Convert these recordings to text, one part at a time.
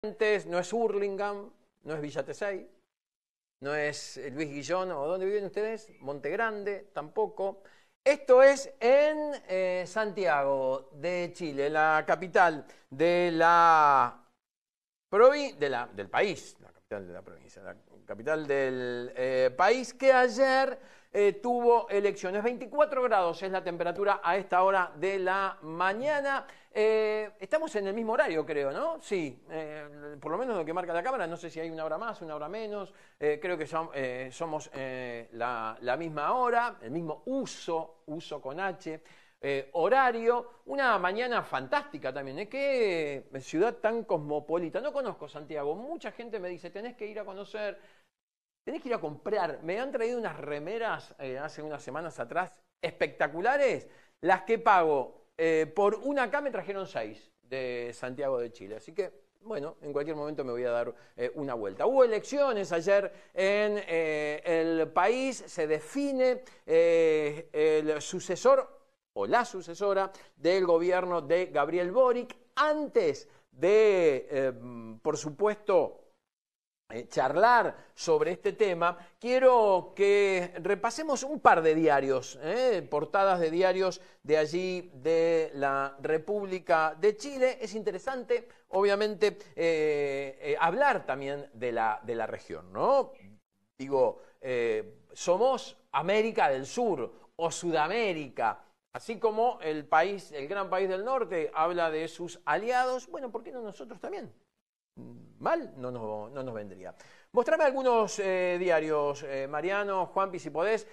No es Hurlingham, no es Villa Tesey, no es Luis Guillón, ¿o dónde viven ustedes? Monte Grande, tampoco. Esto es en Santiago de Chile, la capital de del país, la capital de la provincia, la capital del país, que ayer tuvo elecciones. 24 grados es la temperatura a esta hora de la mañana. Estamos en el mismo horario, creo, ¿no? Sí, por lo menos lo que marca la cámara. No sé si hay una hora más, una hora menos. Creo que somos la misma hora, el mismo uso con H. Horario, una mañana fantástica también. Qué ciudad tan cosmopolita. No conozco Santiago. Mucha gente me dice, tenés que ir a conocer, tenés que ir a comprar. Me han traído unas remeras hace unas semanas atrás espectaculares. Las que pago por una acá me trajeron 6 de Santiago de Chile. Así que, bueno, en cualquier momento me voy a dar una vuelta. Hubo elecciones ayer en el país. Se define el sucesor o la sucesora del gobierno de Gabriel Boric. Antes de, por supuesto, charlar sobre este tema, quiero que repasemos un par de diarios, portadas de diarios de allí de la República de Chile. Es interesante, obviamente, hablar también de la región, ¿no? Digo, somos América del Sur o Sudamérica. Así como el gran país del norte habla de sus aliados, bueno, ¿por qué no nosotros también? Mal no nos vendría. Mostrame algunos diarios, Mariano, Juanpi, si podés.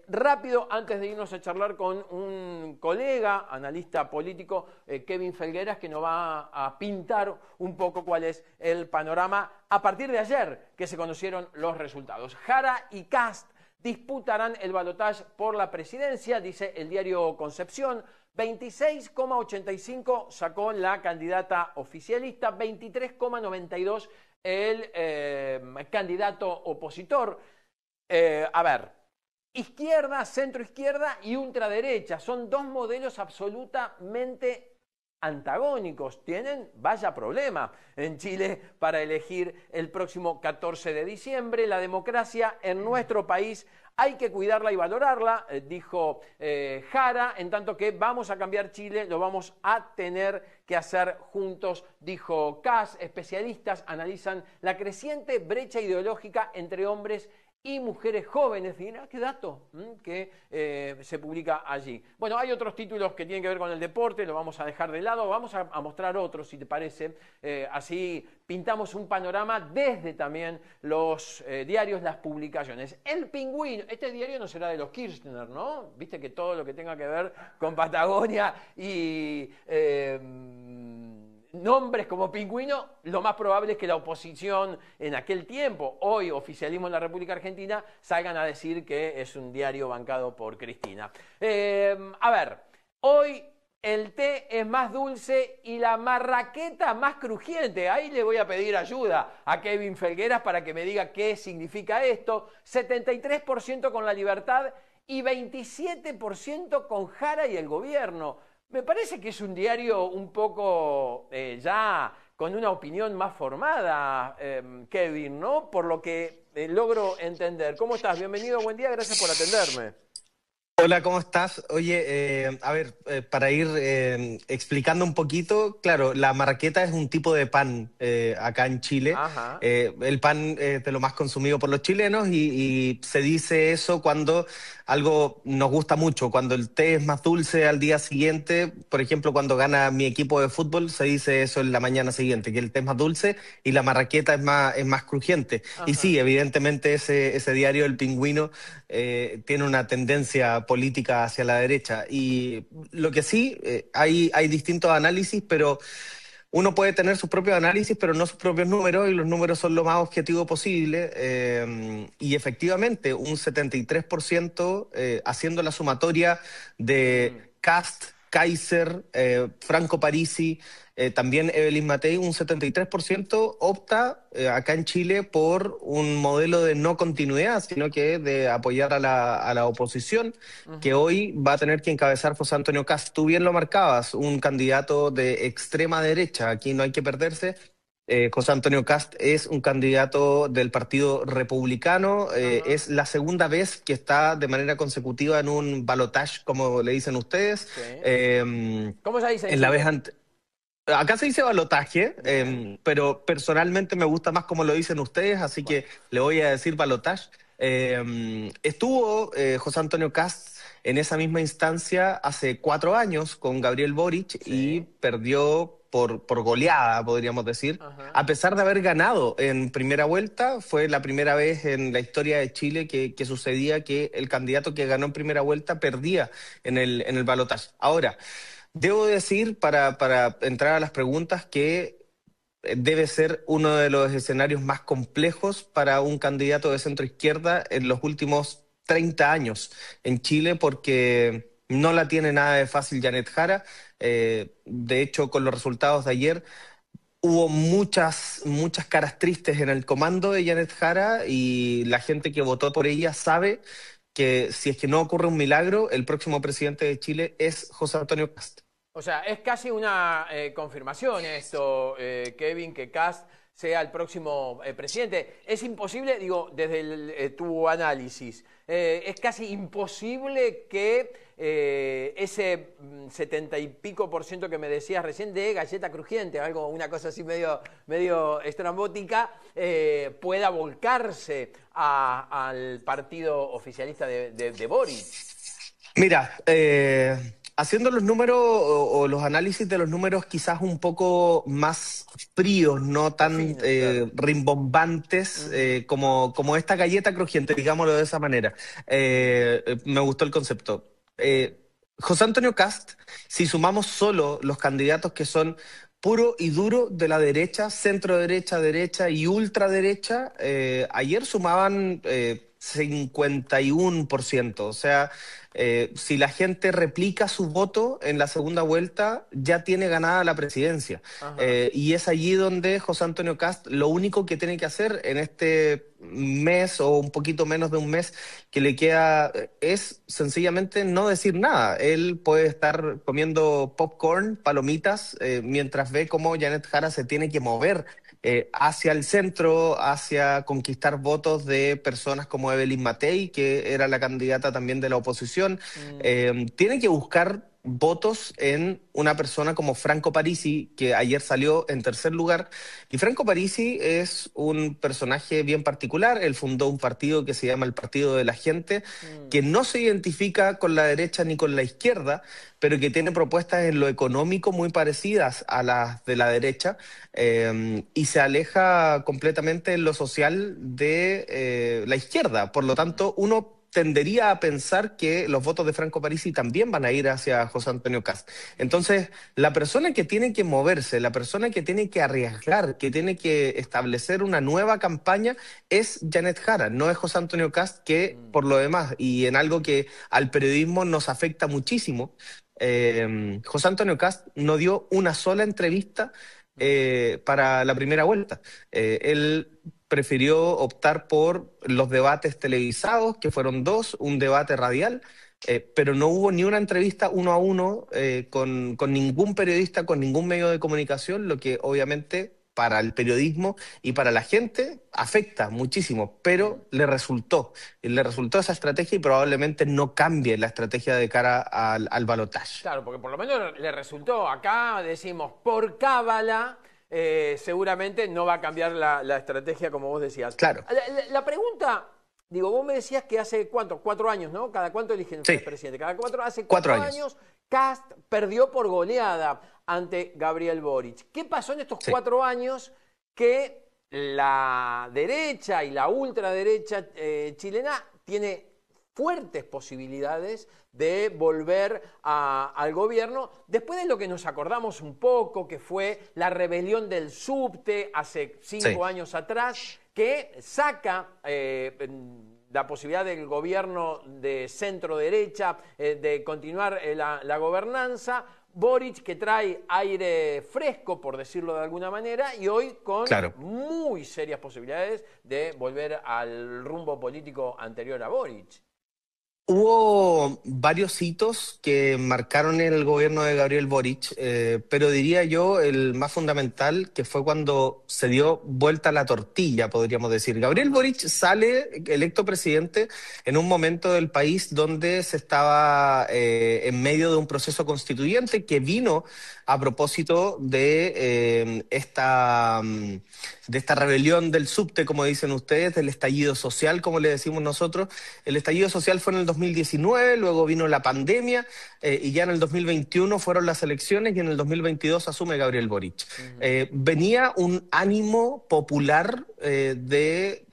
Rápido, antes de irnos a charlar con un colega, analista político, Kevin Felgueras, que nos va a pintar un poco cuál es el panorama a partir de ayer que se conocieron los resultados. Jara y Kast disputarán el balotaje por la presidencia, dice el diario Concepción. 26,85 sacó la candidata oficialista, 23,92 el candidato opositor. A ver, izquierda, centroizquierda y ultraderecha. Son dos modelos absolutamente antagónicos. Tienen, vaya problema en Chile para elegir el próximo 14 de diciembre. La democracia en nuestro país hay que cuidarla y valorarla, dijo Jara, en tanto que vamos a cambiar Chile, lo vamos a tener que hacer juntos, dijo Kast. Especialistas analizan la creciente brecha ideológica entre hombres y mujeres jóvenes. Mira qué dato que se publica allí. Bueno, hay otros títulos que tienen que ver con el deporte, lo vamos a dejar de lado, vamos a mostrar otros, si te parece. Así pintamos un panorama desde también los diarios, las publicaciones. El Pingüino, este diario no será de los Kirchner, ¿no? Viste que todo lo que tenga que ver con Patagonia y nombres como Pingüino, lo más probable es que la oposición en aquel tiempo, hoy oficialismo en la República Argentina, salgan a decir que es un diario bancado por Cristina. A ver, hoy el té es más dulce y la marraqueta más crujiente. Ahí le voy a pedir ayuda a Kevin Felgueras para que me diga qué significa esto. 73% con La Libertad y 27% con Jara y el gobierno. Me parece que es un diario un poco ya con una opinión más formada, Kevin, ¿no? Por lo que logro entender. ¿Cómo estás? Bienvenido, buen día, gracias por atenderme. Hola, ¿cómo estás? Oye, a ver, para ir explicando un poquito, claro, la marraqueta es un tipo de pan acá en Chile. Ajá. El pan es de lo más consumido por los chilenos y se dice eso cuando algo nos gusta mucho, cuando el té es más dulce al día siguiente. Por ejemplo, cuando gana mi equipo de fútbol, se dice eso en la mañana siguiente, que el té es más dulce y la marraqueta es más crujiente. Ajá. Y sí, evidentemente ese diario, El Pingüino, tiene una tendencia política hacia la derecha. Y lo que sí, hay distintos análisis, pero uno puede tener sus propios análisis, pero no sus propios números, y los números son lo más objetivo posible. Y efectivamente, un 73% haciendo la sumatoria de Kast, Kaiser, Franco Parisi, también Evelyn Matei, un 73% opta acá en Chile por un modelo de no continuidad, sino que de apoyar a la oposición, que hoy va a tener que encabezar José Antonio Kast. Tú bien lo marcabas, un candidato de extrema derecha, aquí no hay que perderse, José Antonio Kast es un candidato del Partido Republicano. Ajá, Es la segunda vez que está de manera consecutiva en un balotaje, como le dicen ustedes. sí. Eh, ¿Cómo se dice en en la vez Chile? ante- Acá se dice balotaje, Bien, pero personalmente me gusta más como lo dicen ustedes, así bueno, que le voy a decir balotaje. Estuvo José Antonio Kast en esa misma instancia hace 4 años con Gabriel Boric y sí, perdió por goleada, podríamos decir. ajá. A pesar de haber ganado en primera vuelta, fue la primera vez en la historia de Chile que sucedía que el candidato que ganó en primera vuelta perdía en el balotaje. Ahora, debo decir, para entrar a las preguntas, que debe ser uno de los escenarios más complejos para un candidato de centro izquierda en los últimos 30 años en Chile, porque no la tiene nada de fácil Janet Jara. De hecho, con los resultados de ayer, hubo muchas caras tristes en el comando de Janet Jara y la gente que votó por ella sabe que si es que no ocurre un milagro, el próximo presidente de Chile es José Antonio Kast. O sea, es casi una confirmación esto, Kevin, que Kast sea el próximo presidente. Es imposible, digo, desde tu análisis, es casi imposible que ese 70 y pico por ciento que me decías recién de galleta crujiente, algo, una cosa así medio estrambótica, pueda volcarse al partido oficialista de Boric. Mira, haciendo los números o los análisis de los números quizás un poco más fríos, no Más tan finos, claro. rimbombantes Ujú. como esta galleta crujiente, digámoslo de esa manera. Me gustó el concepto. Bien. José Antonio Kast, si sumamos solo los candidatos que son puro y duro de la derecha, centro derecha, derecha y ultraderecha, ayer sumaban 51%. O sea, si la gente replica su voto en la segunda vuelta, ya tiene ganada la presidencia. Ajá. Y es allí donde José Antonio Kast lo único que tiene que hacer en este mes o un poquito menos de un mes que le queda es sencillamente no decir nada. Él puede estar comiendo popcorn, palomitas, mientras ve cómo Janet Jara se tiene que mover hacia el centro, hacia conquistar votos de personas como Evelyn Matei, que era la candidata también de la oposición. Mm, Tiene que buscar votos en una persona como Franco Parisi, que ayer salió en tercer lugar. Y Franco Parisi es un personaje bien particular. Él fundó un partido que se llama el Partido de la Gente, que mm, no se identifica con la derecha ni con la izquierda, pero que tiene propuestas en lo económico muy parecidas a las de la derecha, y se aleja completamente en lo social de la izquierda. Por lo mm, tanto, uno tendería a pensar que los votos de Franco Parisi también van a ir hacia José Antonio Kast. Entonces, la persona que tiene que moverse, la persona que tiene que arriesgar, que tiene que establecer una nueva campaña es Janet Jara, no es José Antonio Kast, que mm, por lo demás, y en algo que al periodismo nos afecta muchísimo, José Antonio Kast no dio una sola entrevista mm. para la primera vuelta. Él prefirió optar por los debates televisados, que fueron dos, un debate radial, pero no hubo ni una entrevista uno a uno con ningún periodista, con ningún medio de comunicación, lo que obviamente para el periodismo y para la gente afecta muchísimo, Mm. pero le resultó esa estrategia y probablemente no cambie la estrategia de cara al balotaje. Claro, porque por lo menos le resultó. Acá decimos, por cábala, seguramente no va a cambiar la estrategia como vos decías. Claro, La pregunta, digo, vos me decías que hace cuánto, 4 años, ¿no? ¿Cada cuánto eligen sí, presidente? Hace cuatro cuatro años, años, Cast perdió por goleada ante Gabriel Boric. ¿Qué pasó en estos sí. 4 años que la derecha y la ultraderecha chilena tiene fuertes posibilidades de volver al gobierno, después de lo que nos acordamos un poco, que fue la rebelión del subte hace Sí. 5 años atrás, que saca la posibilidad del gobierno de centro derecha de continuar la gobernanza. Boric, que trae aire fresco, por decirlo de alguna manera, y hoy con Claro. muy serias posibilidades de volver al rumbo político anterior a Boric. Hubo varios hitos que marcaron el gobierno de Gabriel Boric, pero diría yo el más fundamental que fue cuando se dio vuelta la tortilla, podríamos decir. Gabriel Ajá. Boric sale electo presidente en un momento del país donde se estaba en medio de un proceso constituyente que vino a propósito de esta rebelión del subte, como dicen ustedes, del estallido social, como le decimos nosotros. El estallido social fue en el 2019, luego vino la pandemia y ya en el 2021 fueron las elecciones y en el 2022 asume Gabriel Boric. Ujú. Venía un ánimo popular de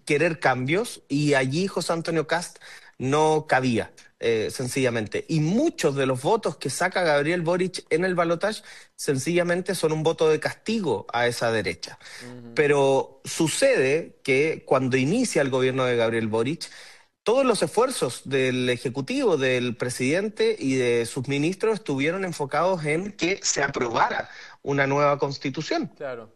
querer cambios y allí José Antonio Kast no cabía. Sencillamente. Y muchos de los votos que saca Gabriel Boric en el balotaje sencillamente son un voto de castigo a esa derecha. Ujú. Pero sucede que cuando inicia el gobierno de Gabriel Boric, todos los esfuerzos del Ejecutivo, del presidente y de sus ministros estuvieron enfocados en que se aprobara una nueva constitución. Claro.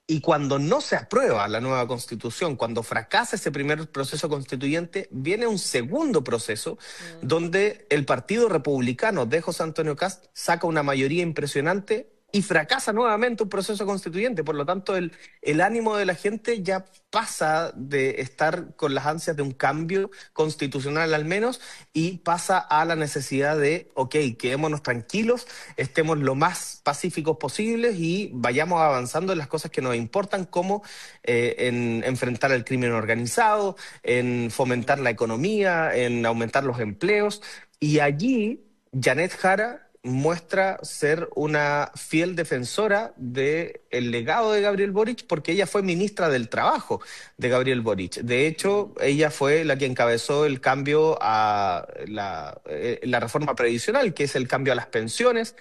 Y cuando no se aprueba la nueva constitución, cuando fracasa ese primer proceso constituyente, viene un segundo proceso Mm. donde el Partido Republicano de José Antonio Kast saca una mayoría impresionante y fracasa nuevamente un proceso constituyente. Por lo tanto, el ánimo de la gente ya pasa de estar con las ansias de un cambio constitucional al menos y pasa a la necesidad de, ok, quedémonos tranquilos, estemos lo más pacíficos posibles y vayamos avanzando en las cosas que nos importan, como en enfrentar el crimen organizado, en fomentar la economía, en aumentar los empleos. Y allí Janet Jara muestra ser una fiel defensora del legado de Gabriel Boric porque ella fue ministra del Trabajo de Gabriel Boric. De hecho, Ujú. ella fue la que encabezó el cambio a la reforma previsional, que es el cambio a las pensiones,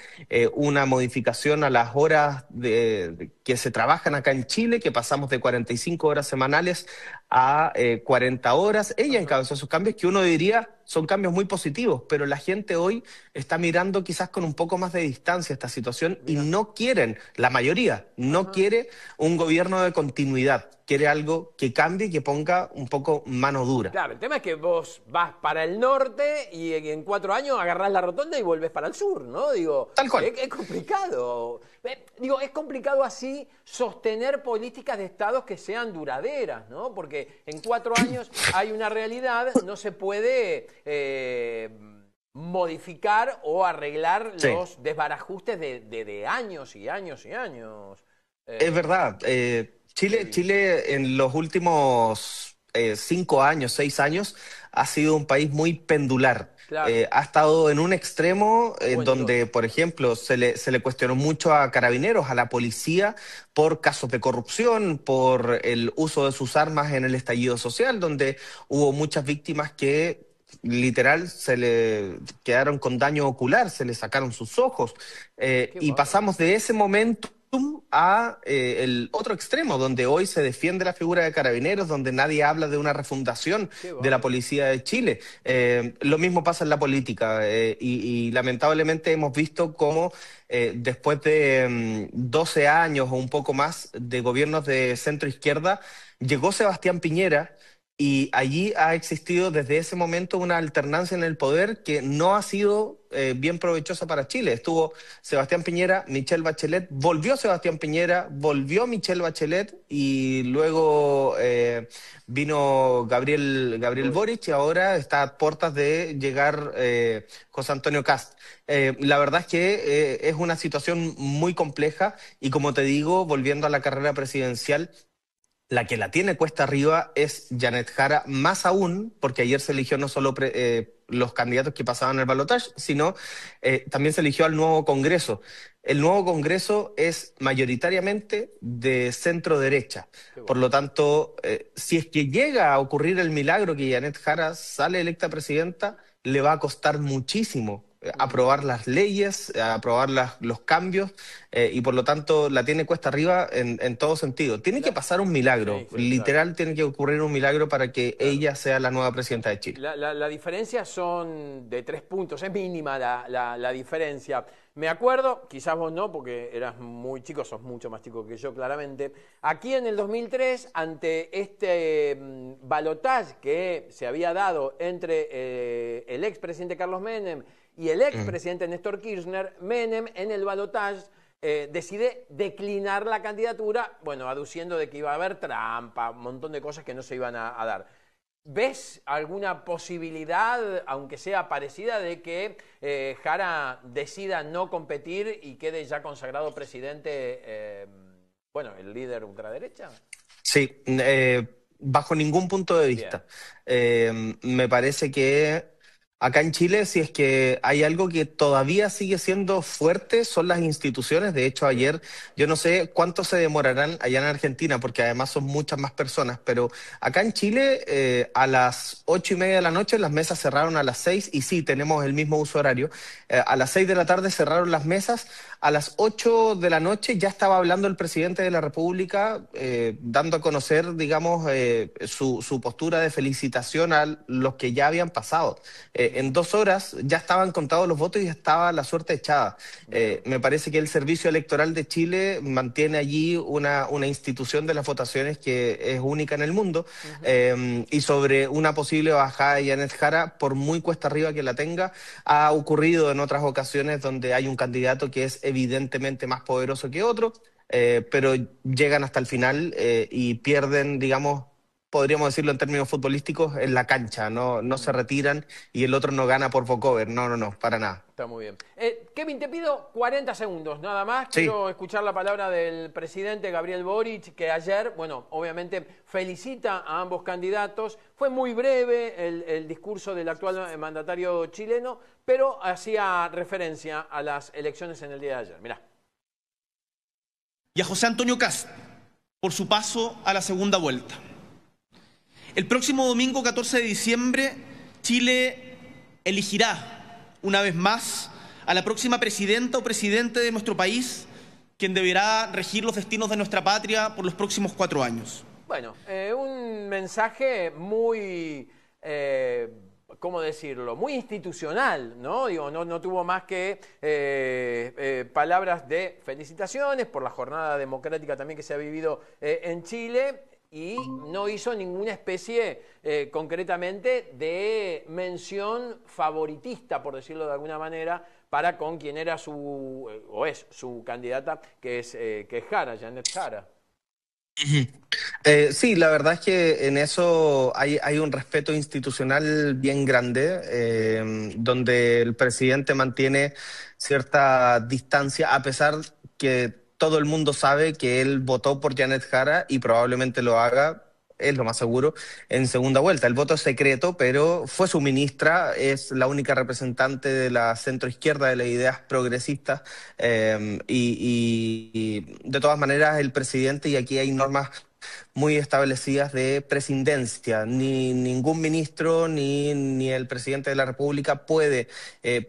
una modificación a las horas que se trabajan acá en Chile, que pasamos de 45 horas semanales a 40 horas. Ella Ajá. encabezó esos cambios que uno diría son cambios muy positivos, pero la gente hoy está mirando quizás con un poco más de distancia esta situación y Mira. no quieren, la mayoría, no Ajá. quiere un gobierno de continuidad, quiere algo que cambie y que ponga un poco mano dura. Claro, el tema es que vos vas para el norte y en 4 años agarrás la rotonda y volvés para el sur, ¿no? Digo, Tal cual. es complicado. Digo, es complicado así sostener políticas de estados que sean duraderas, ¿no? Porque en 4 años hay una realidad, no se puede modificar o arreglar Sí, los desbarajustes de años y años y años. es Eh, verdad. Heavy. Chile en los últimos 5 años, 6 años, ha sido un país muy pendular. Claro, Ha estado en un extremo o en el donde, otro. por ejemplo, se le cuestionó mucho a carabineros, a la policía, por casos de corrupción, por el uso de sus armas en el estallido social, donde hubo muchas víctimas que literal se le quedaron con daño ocular, se le sacaron sus ojos. Qué Y bárbaro. pasamos de ese momento a el otro extremo, donde hoy se defiende la figura de carabineros, donde nadie habla de una refundación Qué de la bárbaro. policía de Chile. Lo mismo pasa en la política y lamentablemente hemos visto cómo después de 12 años o un poco más de gobiernos de centro izquierda, llegó Sebastián Piñera. Y allí ha existido desde ese momento una alternancia en el poder que no ha sido bien provechosa para Chile. Estuvo Sebastián Piñera, Michelle Bachelet, volvió Sebastián Piñera, volvió Michelle Bachelet y luego vino Gabriel Boric. Boric y ahora está a puertas de llegar José Antonio Kast. La verdad es que es una situación muy compleja y como te digo, volviendo a la carrera presidencial, la que la tiene cuesta arriba es Janet Jara, más aún porque ayer se eligió no solo los candidatos que pasaban el balotaje, sino también se eligió al nuevo Congreso. El nuevo Congreso es mayoritariamente de centro derecha. Qué Por lo bárbaro. tanto, si es que llega a ocurrir el milagro que Janet Jara sale electa presidenta, le va a costar muchísimo Ujú. aprobar las leyes, aprobar los cambios y por lo tanto la tiene cuesta arriba en todo sentido. Tiene que La- pasar un milagro, sí, sí, claro, literal tiene que ocurrir un milagro para que claro. ella sea la nueva presidenta de Chile. La diferencia son de 3 puntos, es mínima la diferencia. Me acuerdo, quizás vos no, porque eras muy chico, sos mucho más chico que yo claramente, aquí en el 2003, ante este balotaje que se había dado entre el expresidente Carlos Menem y el expresidente Néstor Kirchner, Menem en el balotaje decide declinar la candidatura, bueno, aduciendo de que iba a haber trampa, un montón de cosas que no se iban a dar. ¿Ves alguna posibilidad, aunque sea parecida, de que Jara decida no competir y quede ya consagrado presidente, bueno, el líder ultraderecha? Sí, bajo ningún punto de Bien. vista. Me parece que acá en Chile, si es que hay algo que todavía sigue siendo fuerte, son las instituciones. De hecho, Bien. ayer, yo no sé cuánto se demorarán allá en Argentina, porque además son muchas más personas, pero acá en Chile, a las 8:30 de la noche, las mesas cerraron a las 6, y sí, tenemos el mismo uso horario. A las 6 de la tarde cerraron las mesas. A las 8 de la noche ya estaba hablando el presidente de la República, dando a conocer, digamos, su postura de felicitación a los que ya habían pasado. En 2 horas ya estaban contados los votos y estaba la suerte echada. Me parece que el Servicio Electoral de Chile mantiene allí una institución de las votaciones que es única en el mundo. Y sobre una posible bajada de Janet Jara, por muy cuesta arriba que la tenga, ha ocurrido en otras ocasiones donde hay un candidato que es evidentemente más poderoso que otro, pero llegan hasta el final y pierden, digamos, podríamos decirlo en términos futbolísticos, en la cancha, no se retiran y el otro no gana por walkover, no, para nada. Está muy bien. Kevin, te pido 40 segundos, nada más. Sí. Quiero escuchar la palabra del presidente Gabriel Boric, que ayer, bueno, obviamente felicita a ambos candidatos. Fue muy breve el discurso del actual mandatario chileno, pero hacía referencia a las elecciones en el día de ayer. Mirá. Y a José Antonio Kast por su paso a la segunda vuelta. El próximo domingo 14 de diciembre, Chile elegirá una vez más a la próxima presidenta o presidente de nuestro país, quien deberá regir los destinos de nuestra patria por los próximos 4 años. Bueno, un mensaje muy, ¿cómo decirlo? Muy institucional, ¿no? Digo, no tuvo más que palabras de felicitaciones por la jornada democrática también que se ha vivido en Chile. Y no hizo ninguna especie, concretamente, de mención favoritista, por decirlo de alguna manera, para con quien era o es su candidata, que es Jara, Janet Jara. Sí, la verdad es que en eso hay un respeto institucional bien grande, donde el presidente mantiene cierta distancia, a pesar que todo el mundo sabe que él votó por Janet Jara y probablemente lo haga, es lo más seguro, en segunda vuelta. El voto es secreto, pero fue su ministra, es la única representante de la centroizquierda, de las ideas progresistas, y de todas maneras el presidente, y aquí hay normas muy establecidas de prescindencia. Ni ningún ministro ni el presidente de la República puede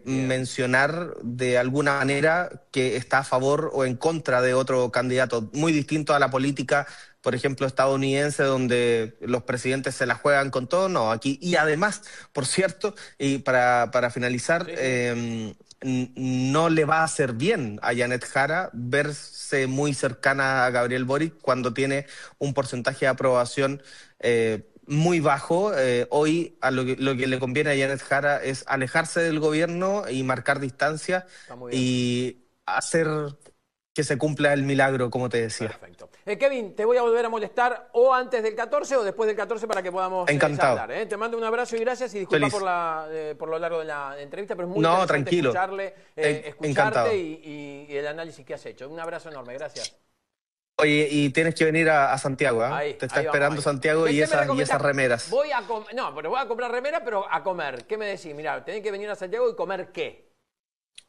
mencionar de alguna manera que está a favor o en contra de otro candidato. Muy distinto a la política, por ejemplo, estadounidense, donde los presidentes se la juegan con todo. No, aquí. Y además, por cierto, y para finalizar, no le va a hacer bien a Janet Jara verse muy cercana a Gabriel Boric cuando tiene un porcentaje de aprobación muy bajo. Hoy lo que le conviene a Janet Jara es alejarse del gobierno y marcar distancia y hacer que se cumpla el milagro, como te decía. Perfecto. Kevin, te voy a volver a molestar o antes del 14 o después del 14 para que podamos charlar. Te mando un abrazo y gracias, y disculpa por lo largo de la entrevista, pero es muy interesante escucharte y el análisis que has hecho. Un abrazo enorme, gracias. Oye, y tienes que venir a Santiago, ¿eh? Te está esperando Santiago y esas remeras. Pero voy a comprar remeras, pero a comer. ¿Qué me decís? Mirá, tenés que venir a Santiago y comer ¿qué?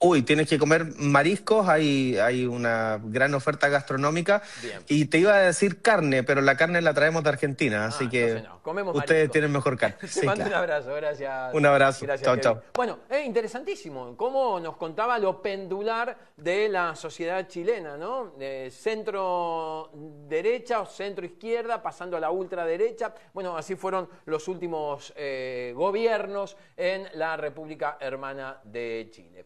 Uy, tienes que comer mariscos, hay una gran oferta gastronómica. Bien. Y te iba a decir carne, pero la carne la traemos de Argentina, así que comemos ustedes mariscos. Tienen mejor carne. Te mando un abrazo, gracias. Un abrazo, chao. Bueno, es interesantísimo cómo nos contaba lo pendular de la sociedad chilena, ¿no? Centro derecha o centro izquierda, pasando a la ultraderecha. Bueno, así fueron los últimos gobiernos en la República Hermana de Chile.